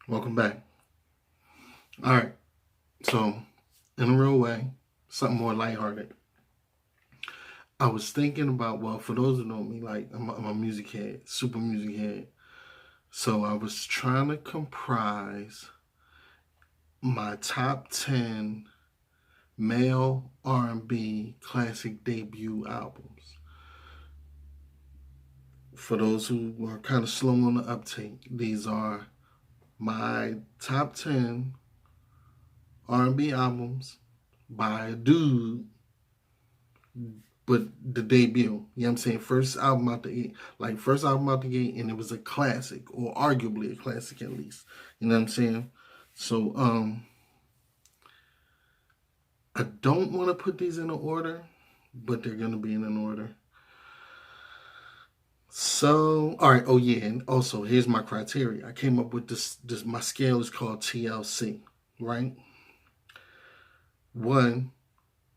Welcome back. All right. So, in a real way, something more lighthearted. I was thinking about, well, for those who know me, like, I'm a music head, super music head. So, I was trying to comprise my top 10 male R&B classic debut albums. For those who are kind of slow on the uptake, these are my top 10 R&B albums by a dude, but the debut. You know what I'm saying? First album out the gate, like first album out the gate, and it was a classic, or arguably a classic at least. You know what I'm saying? So I don't want to put these in an order, but they're gonna be in an order. So all right, oh yeah, and also here's my criteria. I came up with this my scale is called TLC, right? One,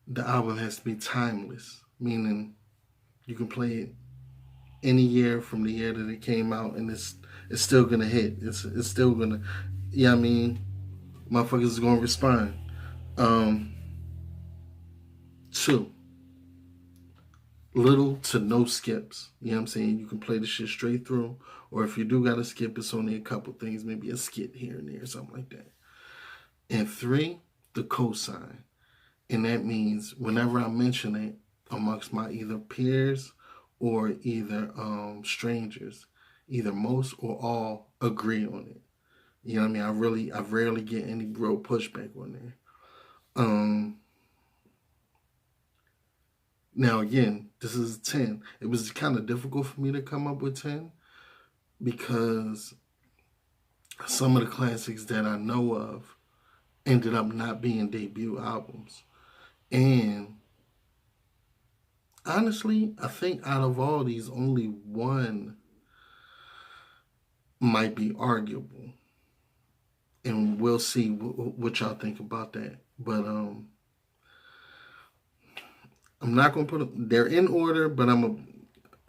the album has to be timeless, meaning you can play it any year from the year that it came out, and it's still gonna hit. It's still gonna, yeah. I mean, motherfuckers is gonna respond. Um, Two, little to no skips. You know what I'm saying? You can play the shit straight through, or if you do got to skip, it's only a couple things, maybe a skit here and there, something like that. And three, the cosign, and that means whenever I mention it amongst my either peers or either strangers, either most or all agree on it. You know what I mean? I rarely get any real pushback on there. Um, Now again, this is 10. It was kind of difficult for me to come up with 10 because some of the classics that I know of ended up not being debut albums. And honestly, I think out of all these, only one might be arguable. And we'll see what y'all think about that. But I'm not gonna put them. They're in order, but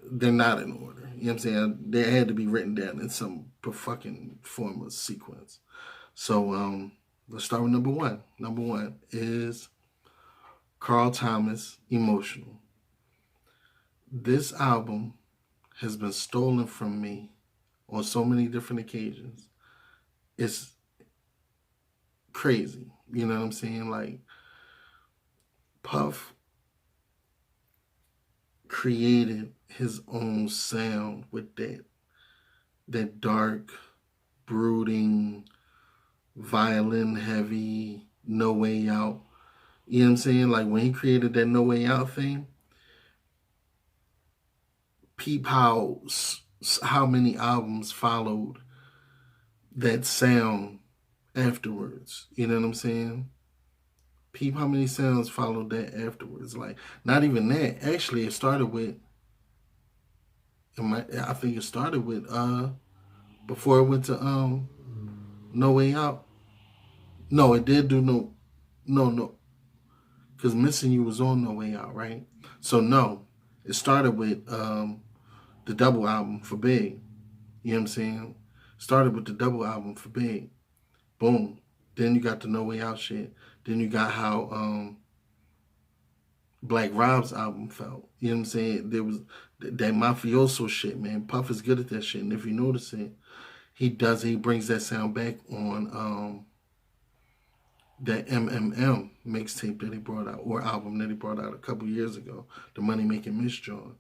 they're not in order. You know what I'm saying? They had to be written down in some fucking form of sequence. So let's start with number one. Number one is Carl Thomas, Emotional. This album has been stolen from me on so many different occasions. It's crazy. You know what I'm saying? Like Puff created his own sound with that dark, brooding, violin heavy, No Way Out. You know what I'm saying? Like when he created that No Way Out thing, peep how many albums followed that sound afterwards. You know what I'm saying? Peep how many sounds followed that afterwards. Like not even that. Actually, it started with. I think it started with before it went to No Way Out. No, it did do no, because Missing You was on No Way Out, right? So no, it started with the double album for Big. You know what I'm saying? Started with the double album for Big. Boom. Then you got the No Way Out shit. Then you got how Black Rob's album felt. You know what I'm saying? There was that mafioso shit, man. Puff is good at that shit, and if you notice it, he brings that sound back on that MMM mixtape that he brought out, or album that he brought out a couple years ago, the Money Making Miss John.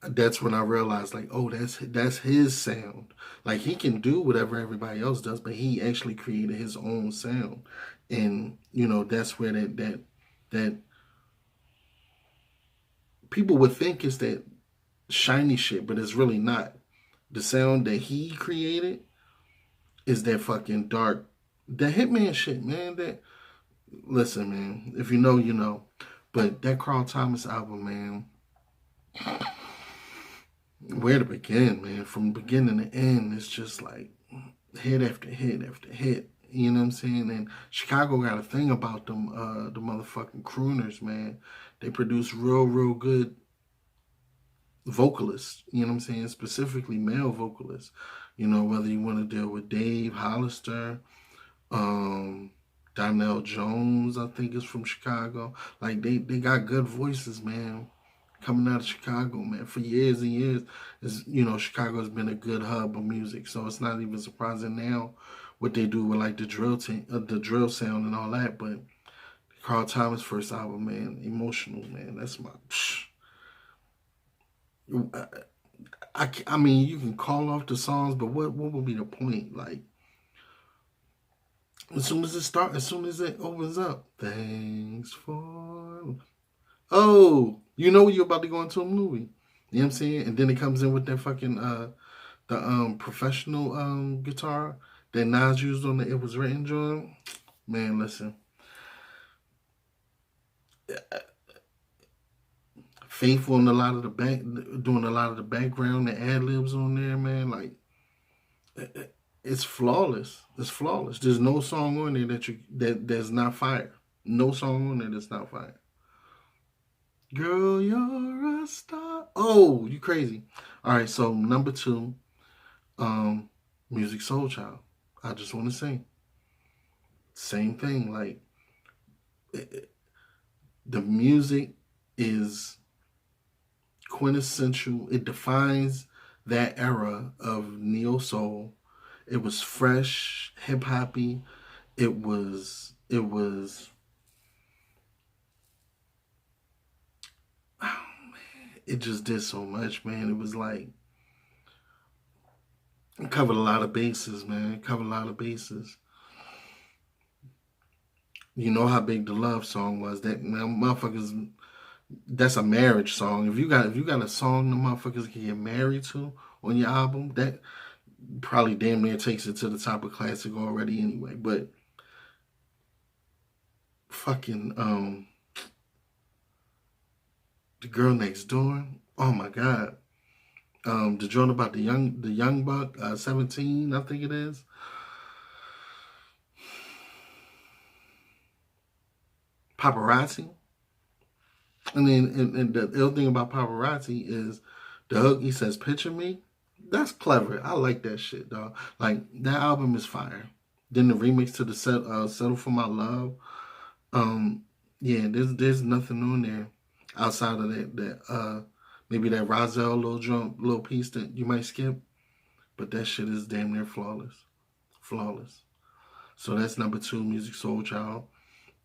That's when I realized, like, oh, that's his sound. Like he can do whatever everybody else does, but he actually created his own sound, and that's where that people would think it's that shiny shit, but it's really not. The sound that he created is that fucking dark, the Hitman shit, man. That listen, man. If you know, you know. But that Carl Thomas album, man. Where to begin, man? From beginning to end, it's just like hit after hit after hit. You know what I'm saying? And Chicago got a thing about them, the motherfucking crooners, man. They produce real good vocalists, you know what I'm saying? Specifically male vocalists. You know, whether you want to deal with Dave Hollister, Donnell Jones, I think is from Chicago. Like they got good voices, man. Coming out of Chicago, man, for years and years, is Chicago has been a good hub of music. So it's not even surprising now what they do with like the the drill sound and all that. But Carl Thomas' first album, man, emotional, man. That's my. I mean, you can call off the songs, but what would be the point? Like, as soon as it starts, as soon as it opens up, thanks for. Oh, you know you're about to go into a movie. You know what I'm saying? And then it comes in with that fucking the professional guitar that Nas used on the It Was Written joint. Man, listen. Faithful in a lot of the doing a lot of the background and ad libs on there, man. Like, it's flawless. It's flawless. There's no song on there that's not fire. No song on there that's not fire. Girl, you're a star. Oh, you crazy. All right, so number 2, Music Soul Child. I just want to sing. Same thing. Like, the music is quintessential. It defines that era of neo soul. It was fresh, hip hoppy. It was. Oh man, it just did so much, man. It was like it covered a lot of bases, man. It covered a lot of bases. You know how big the love song was. That man, motherfuckers. That's a marriage song. If you got a song the motherfuckers can get married to on your album, that probably damn near takes it to the top of classic already anyway. But fucking The Girl Next Door. Oh my god. The joint about the young buck, 17, I think it is. Paparazzi. And then and the ill thing about Paparazzi is the hook, he says, "Picture me." That's clever. I like that shit, dog. Like, that album is fire. Then the remix to the Settle for My Love. Yeah, there's nothing on there outside of that maybe that Rozelle little piece that you might skip. But that shit is damn near flawless. Flawless. So that's number 2, Music Soul Child.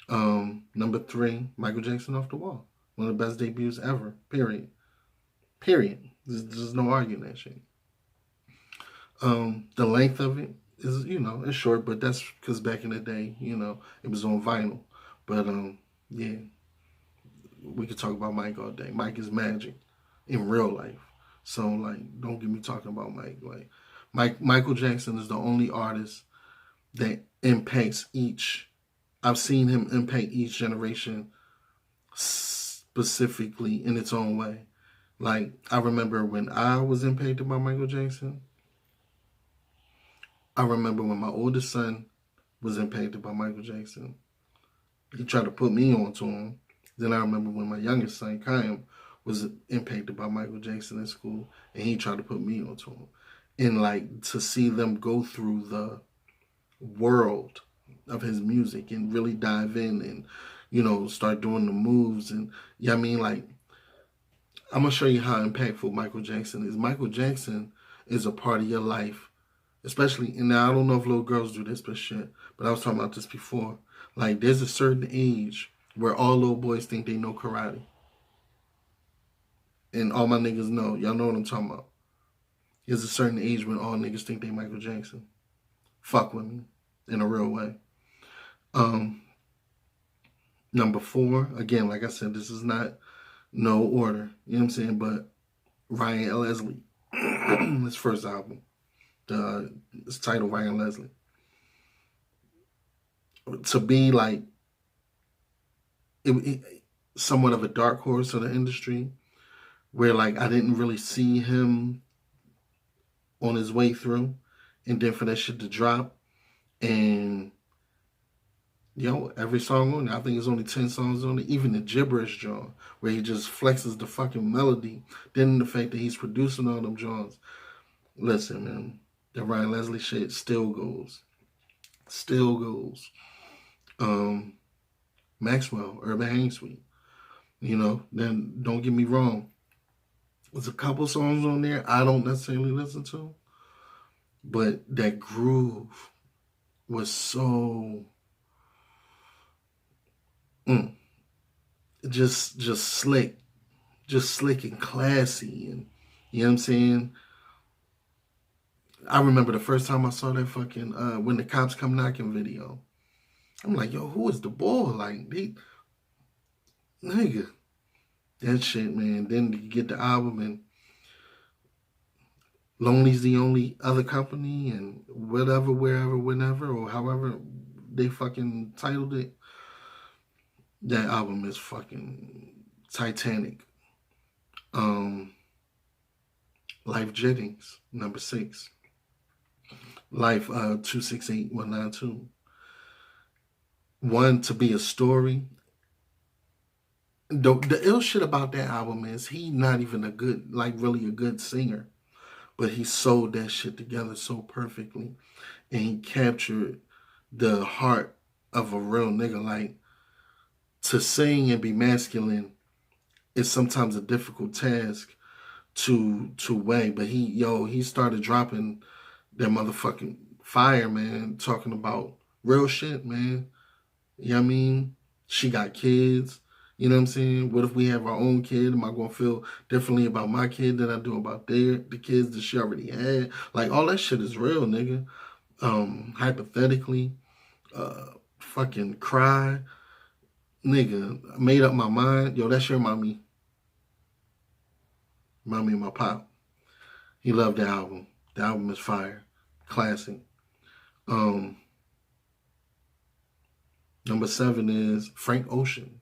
Number 3, Michael Jackson, Off the Wall. One of the best debuts ever. Period. There's no arguing that shit. The length of it is, it's short, but that's because back in the day, it was on vinyl. But yeah, we could talk about Mike all day. Mike is magic in real life. So like, don't get me talking about Mike. Like, Michael Jackson is the only artist that impacts each. I've seen him impact each generation specifically in its own way. Like, I remember when I was impacted by Michael Jackson. I remember when my oldest son was impacted by Michael Jackson. He tried to put me onto him. Then I remember when my youngest son, Kyle, was impacted by Michael Jackson in school, and he tried to put me onto him. And like, to see them go through the world of his music and really dive in and, start doing the moves. And, I mean, like, I'm going to show you how impactful Michael Jackson is. Michael Jackson is a part of your life, especially, and now I don't know if little girls do this, but I was talking about this before. Like, there's a certain age where all little boys think they know karate. And all my niggas know. Y'all know what I'm talking about. There's a certain age when all niggas think they Michael Jackson. Fuck with me in a real way. Number 4, again, like I said, this is not no order. You know what I'm saying? But Ryan Leslie, his first album. It's titled Ryan Leslie. To be like somewhat of a dark horse of the industry, where like I didn't really see him on his way through, and then for that shit to drop, and Yo, every song on there, I think it's only 10 songs on it. Even the gibberish joint, where he just flexes the fucking melody. Then the fact that he's producing all them joints. Listen, man, the Ryan Leslie shit still goes. Still goes. Maxwell, Urban Hang Suite. You know, then don't get me wrong. There's a couple songs on there I don't necessarily listen to. But that groove was so just slick. Just slick and classy, and you know what I'm saying? I remember the first time I saw that fucking When the Cops Come Knocking video. I'm like, yo, who is the boy? Like, nigga. That shit, man. Then you get the album, and Lonely's the Only Other Company, and whatever, wherever, whenever, or however they fucking titled it. That album is fucking Titanic. Life Jennings, number 6. Life 268192. One, To Be a Story. The ill shit about that album is he not even a good, like really a good singer. But he sold that shit together so perfectly. And he captured the heart of a real nigga. Like, to sing and be masculine is sometimes a difficult task to weigh. But he started dropping that motherfucking fire, man, talking about real shit, man. You know what I mean? She got kids. You know what I'm saying? What if we have our own kid? Am I going to feel differently about my kid than I do about the kids that she already had? Like, all that shit is real, nigga. Hypothetically, fucking cry. Nigga, made up my mind. Yo, that's your mommy. Mommy and my pop. He loved the album. The album is fire. Classic. Number 7 is Frank Ocean,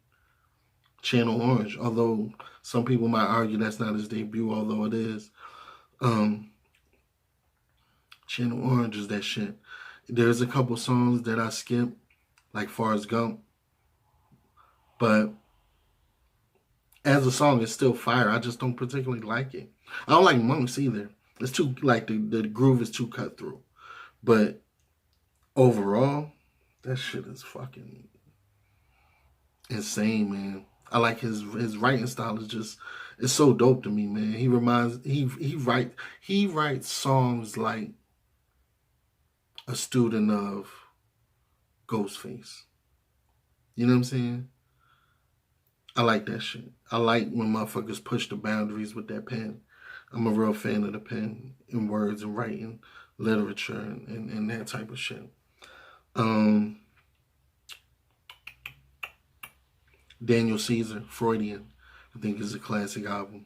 Channel Orange. Although some people might argue that's not his debut, although it is. Channel Orange is that shit. There's a couple songs that I skip, like Forrest Gump. But as a song, it's still fire. I just don't particularly like it. I don't like Monks either. It's too, like, the groove is too cut through. But overall, that shit is fucking insane, man. I like his writing style is just, it's so dope to me, man. He writes songs like a student of Ghostface. You know what I'm saying? I like that shit. I like when motherfuckers push the boundaries with that pen. I'm a real fan of the pen in words and writing, literature, and that type of shit. Daniel Caesar, Freudian, I think is a classic album.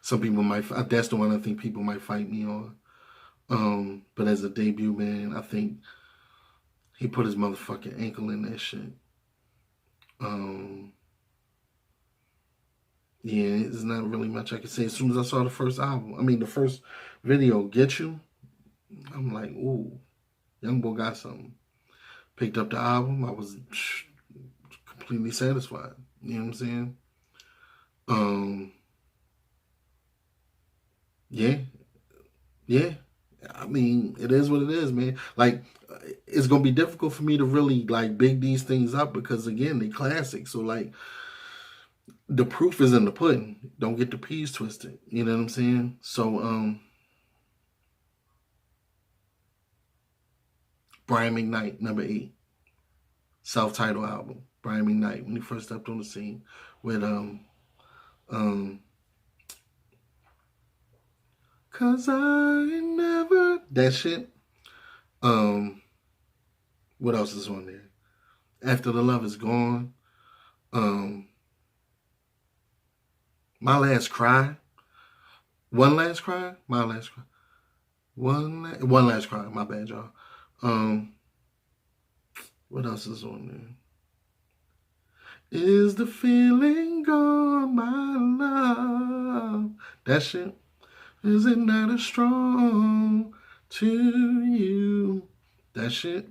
Some people might, that's the one I think people might fight me on. But as a debut, man, I think he put his motherfucking ankle in that shit. Yeah, there's not really much I can say. As soon as I saw the first video, Get You, I'm like, ooh, young boy got something. Picked up the album, I was completely satisfied. You know what I'm saying? Yeah. I mean, it is what it is, man. Like, it's gonna be difficult for me to really like big these things up because again, they classic. So like, the proof is in the pudding. Don't get the peas twisted. You know what I'm saying? So, Brian McKnight, number 8, self-titled album. Brian McKnight, when he first stepped on the scene with Cause I never, that shit. What else is on there? After the Love Is Gone. My Last Cry. One Last Cry? My Last Cry. One Last Cry. My bad, y'all. What else is on there? Is the feeling gone, my love? That shit. Is it not as strong to you? That shit.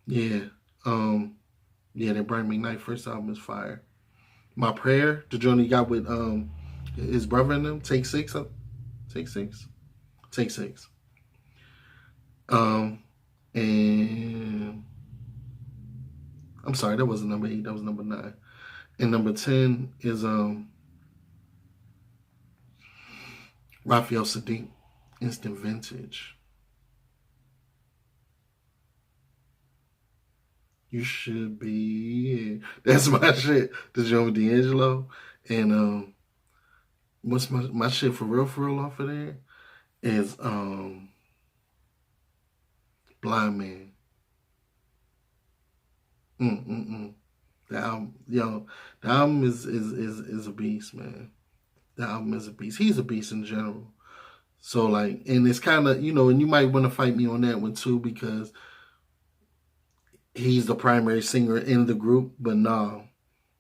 Yeah. Yeah, that Brian McKnight first album is fire. My Prayer, the joint he got with his brother in them, Take Six. Take Six? Take Six. And I'm sorry, that wasn't number 8, that was number 9. And number 10 is Raphael Saadiq, Instant Vintage. You should be. That's my shit. The joint with D'Angelo. And what's my shit for real off of there is Blind Man. The album, the album is a beast, man. The album is a beast. He's a beast in general. So like, and it's kind of, and you might want to fight me on that one too, because he's the primary singer in the group. But no,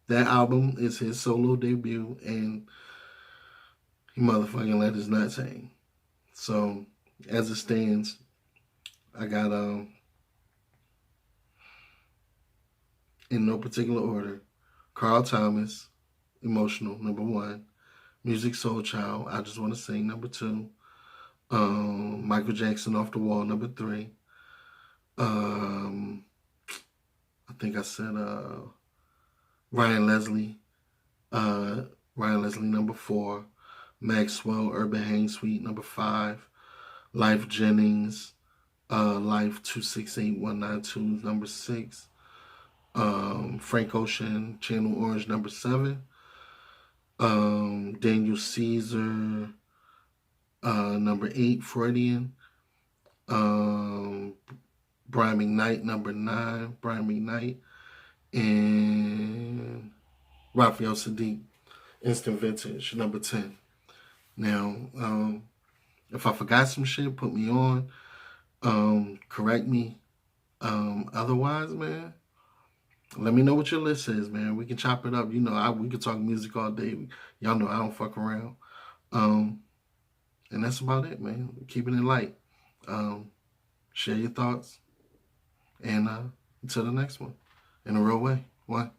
that album is his solo debut, and he motherfucking let his nuts hang. So as it stands, I got in no particular order, Carl Thomas, Emotional, number 1. Music Soul Child, I Just Want to Sing, number 2. Michael Jackson, Off the Wall, number 3. I think I said Ryan Leslie, number 4. Maxwell, Urban Hang Suite, number 5. Life Jennings, Life 268192, number 6. Frank Ocean, Channel Orange, number 7. Daniel Caesar, number 8. Freudian. Brian McKnight, number 9. Brian McKnight. And Raphael Saadiq, Instant Vintage, number 10. Now, if I forgot some shit, put me on. Correct me. Otherwise, man, let me know what your list is, man. We can chop it up. We can talk music all day. Y'all know I don't fuck around. And that's about it, man. Keeping it light. Share your thoughts. And until the next one. In a real way. 1.